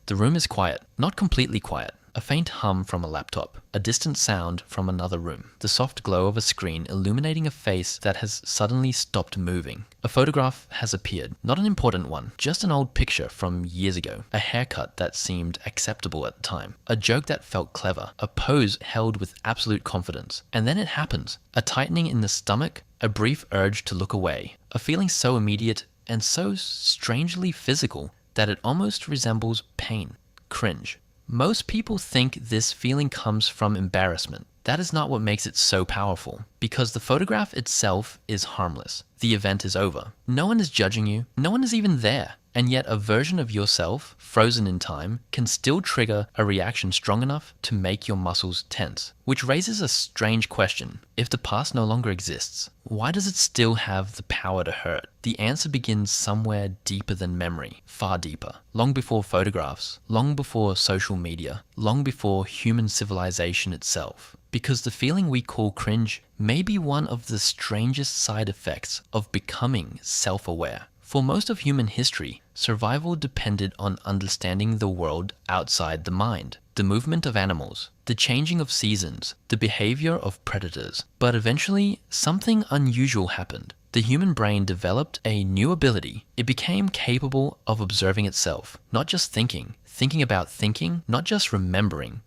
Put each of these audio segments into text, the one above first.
The room is quiet, not completely quiet. A faint hum from a laptop, a distant sound from another room, the soft glow of a screen illuminating a face that has suddenly stopped moving. A photograph has appeared, not an important one, just an old picture from years ago, a haircut that seemed acceptable at the time, a joke that felt clever, a pose held with absolute confidence. And then it happens, a tightening in the stomach, a brief urge to look away, a feeling so immediate and so strangely physical that it almost resembles pain. Cringe. Most people think this feeling comes from embarrassment. That is not what makes it so powerful, because the photograph itself is harmless. The event is over. No one is judging you. No one is even there. And yet a version of yourself, frozen in time, can still trigger a reaction strong enough to make your muscles tense. Which raises a strange question. If the past no longer exists, why does it still have the power to hurt? The answer begins somewhere deeper than memory, far deeper. Long before photographs, long before social media, long before human civilization itself. Because the feeling we call cringe may be one of the strangest side effects of becoming self-aware. For most of human history, survival depended on understanding the world outside the mind, the movement of animals, the changing of seasons, the behavior of predators. But eventually, something unusual happened. The human brain developed a new ability. It became capable of observing itself, not just thinking about thinking, not just remembering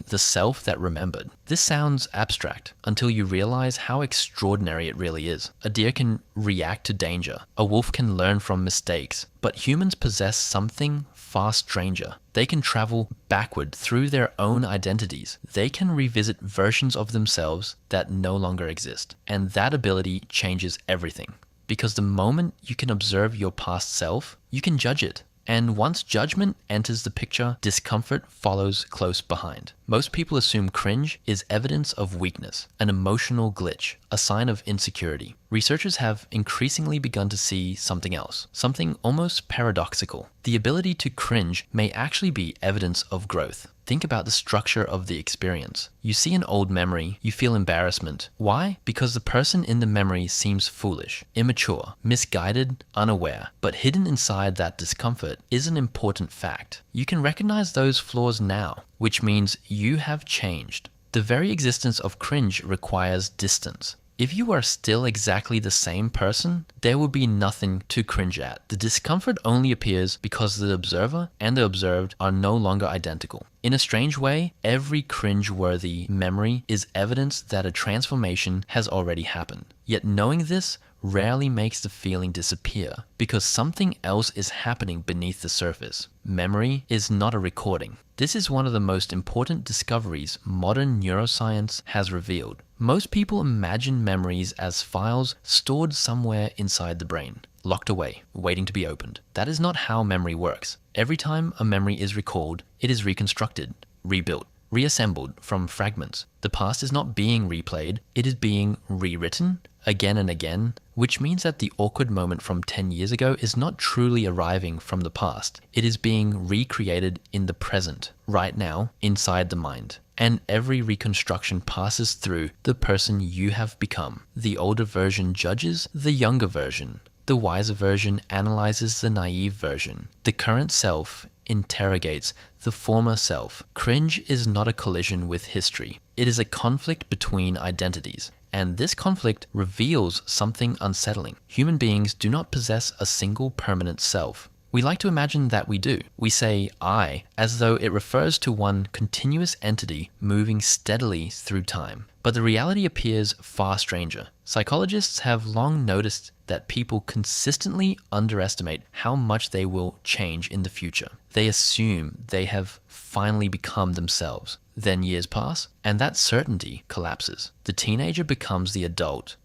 the self that remembered. This sounds abstract until you realize how extraordinary it really is. A deer can react to danger. A wolf can learn from mistakes. But humans possess something far stranger. They can travel backward through their own identities. They can revisit versions of themselves that no longer exist. And that ability changes everything. Because the moment you can observe your past self, you can judge it. And once judgment enters the picture, discomfort follows close behind. Most people assume cringe is evidence of weakness, an emotional glitch, a sign of insecurity. Researchers have increasingly begun to see something else, something almost paradoxical. The ability to cringe may actually be evidence of growth. Think about the structure of the experience. You see an old memory, you feel embarrassment. Why? Because the person in the memory seems foolish, immature, misguided, unaware. But hidden inside that discomfort is an important fact. You can recognize those flaws now, which means you have changed. The very existence of cringe requires distance. If you are still exactly the same person, there will be nothing to cringe at. The discomfort only appears because the observer and the observed are no longer identical. In a strange way, every cringe-worthy memory is evidence that a transformation has already happened. Yet knowing this rarely makes the feeling disappear, because something else is happening beneath the surface. Memory is not a recording. This is one of the most important discoveries modern neuroscience has revealed. Most people imagine memories as files stored somewhere inside the brain, locked away, waiting to be opened. That is not how memory works. Every time a memory is recalled, it is reconstructed, rebuilt, reassembled from fragments. The past is not being replayed, it is being rewritten again and again, which means that the awkward moment from 10 years ago is not truly arriving from the past. It is being recreated in the present, right now, inside the mind. And every reconstruction passes through the person you have become. The older version judges the younger version. The wiser version analyzes the naive version. The current self interrogates the former self. Cringe is not a collision with history. It is a conflict between identities. And this conflict reveals something unsettling. Human beings do not possess a single permanent self. We like to imagine that we do. We say I as though it refers to one continuous entity moving steadily through time. But the reality appears far stranger. Psychologists have long noticed that people consistently underestimate how much they will change in the future. They assume they have finally become themselves. Then years pass, and that certainty collapses. The teenager becomes the adult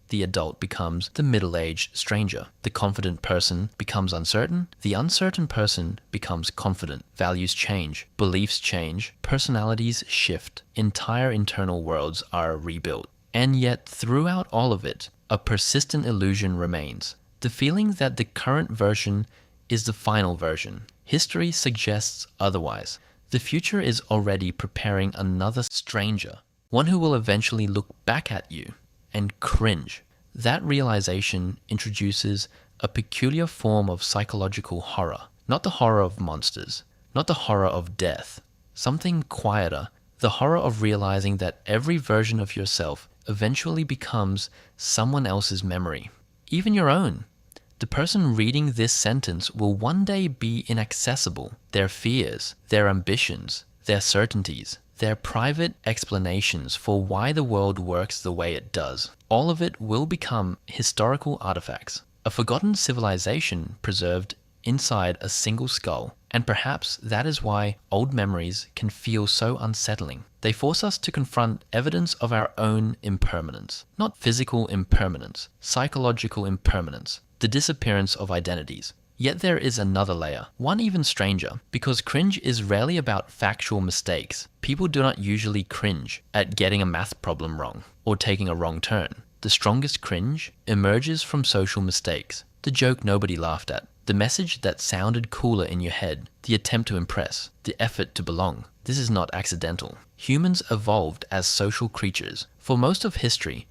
becomes the middle-aged stranger. The confident person becomes uncertain. The uncertain person becomes confident. Values change, beliefs change, personalities shift. Entire internal worlds are rebuilt. And yet, throughout all of it, a persistent illusion remains. The feeling that the current version is the final version. History suggests otherwise. The future is already preparing another stranger, one who will eventually look back at you and cringe. That realization introduces a peculiar form of psychological horror, not the horror of monsters, not the horror of death. Something quieter, the horror of realizing that every version of yourself eventually becomes someone else's memory, even your own. The person reading this sentence will one day be inaccessible. Their fears, their ambitions, their certainties, their private explanations for why the world works the way it does, all of it will become historical artifacts, a forgotten civilization preserved inside a single skull. And perhaps that is why old memories can feel so unsettling. They force us to confront evidence of our own impermanence. Not physical impermanence, psychological impermanence, the disappearance of identities. Yet there is another layer, one even stranger, because cringe is rarely about factual mistakes. People do not usually cringe at getting a math problem wrong or taking a wrong turn. The strongest cringe emerges from social mistakes, the joke nobody laughed at, the message that sounded cooler in your head, the attempt to impress, the effort to belong. This is not accidental. Humans evolved as social creatures. For most of history,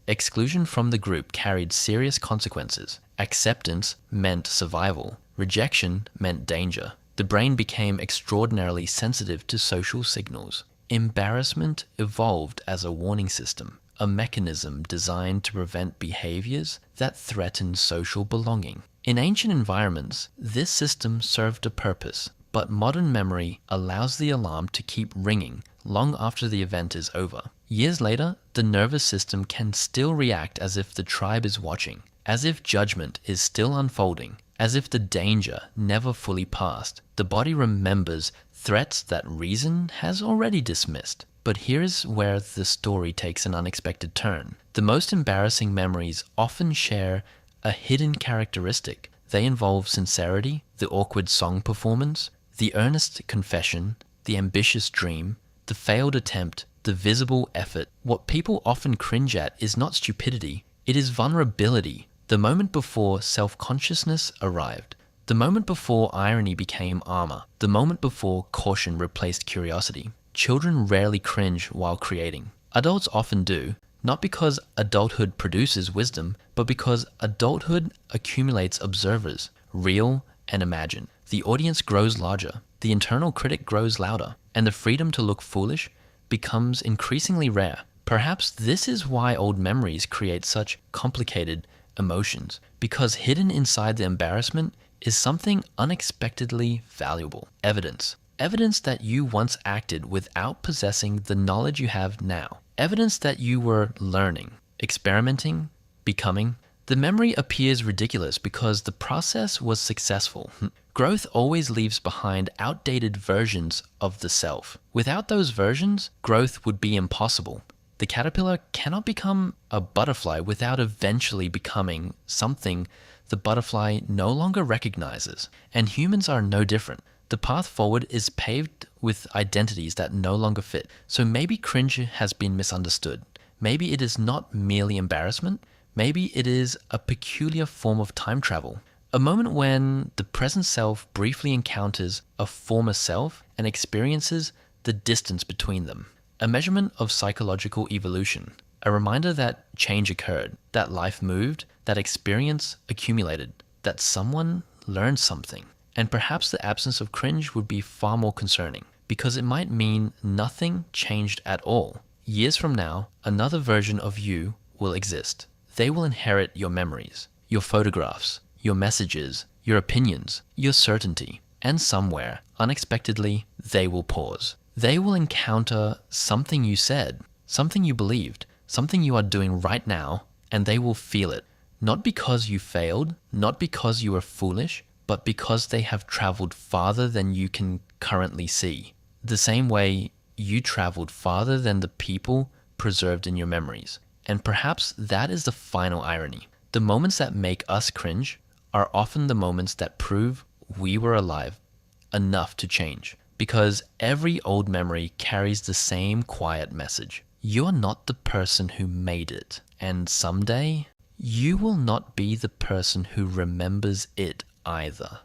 exclusion from the group carried serious consequences. Acceptance meant survival. Rejection meant danger. The brain became extraordinarily sensitive to social signals. Embarrassment evolved as a warning system, a mechanism designed to prevent behaviors that threaten social belonging. In ancient environments, this system served a purpose, but modern memory allows the alarm to keep ringing long after the event is over. Years later, the nervous system can still react as if the tribe is watching, as if judgment is still unfolding, as if the danger never fully passed. The body remembers threats that reason has already dismissed. But here's where the story takes an unexpected turn. The most embarrassing memories often share a hidden characteristic. They involve sincerity, the awkward song performance, the earnest confession, the ambitious dream, the failed attempt, the visible effort. What people often cringe at is not stupidity, it is vulnerability. The moment before self-consciousness arrived. The moment before irony became armor. The moment before caution replaced curiosity. Children rarely cringe while creating. Adults often do, not because adulthood produces wisdom, but because adulthood accumulates observers, real and imagined. The audience grows larger, the internal critic grows louder, and the freedom to look foolish becomes increasingly rare. Perhaps this is why old memories create such complicated emotions, because hidden inside the embarrassment is something unexpectedly valuable. Evidence. Evidence that you once acted without possessing the knowledge you have now. Evidence that you were learning, experimenting, becoming. The memory appears ridiculous because the process was successful. Growth always leaves behind outdated versions of the self. Without those versions, growth would be impossible. The caterpillar cannot become a butterfly without eventually becoming something the butterfly no longer recognizes. And humans are no different. The path forward is paved with identities that no longer fit. So maybe cringe has been misunderstood. Maybe it is not merely embarrassment. Maybe it is a peculiar form of time travel. A moment when the present self briefly encounters a former self and experiences the distance between them. A measurement of psychological evolution. A reminder that change occurred, that life moved, that experience accumulated, that someone learned something. And perhaps the absence of cringe would be far more concerning, because it might mean nothing changed at all. Years from now, another version of you will exist. They will inherit your memories, your photographs, your messages, your opinions, your certainty, and somewhere, unexpectedly, they will pause. They will encounter something you said, something you believed, something you are doing right now, and they will feel it. Not because you failed, not because you were foolish, but because they have traveled farther than you can currently see. The same way you traveled farther than the people preserved in your memories. And perhaps that is the final irony. The moments that make us cringe are often the moments that prove we were alive enough to change. Because every old memory carries the same quiet message. You are not the person who made it. And someday, you will not be the person who remembers it either.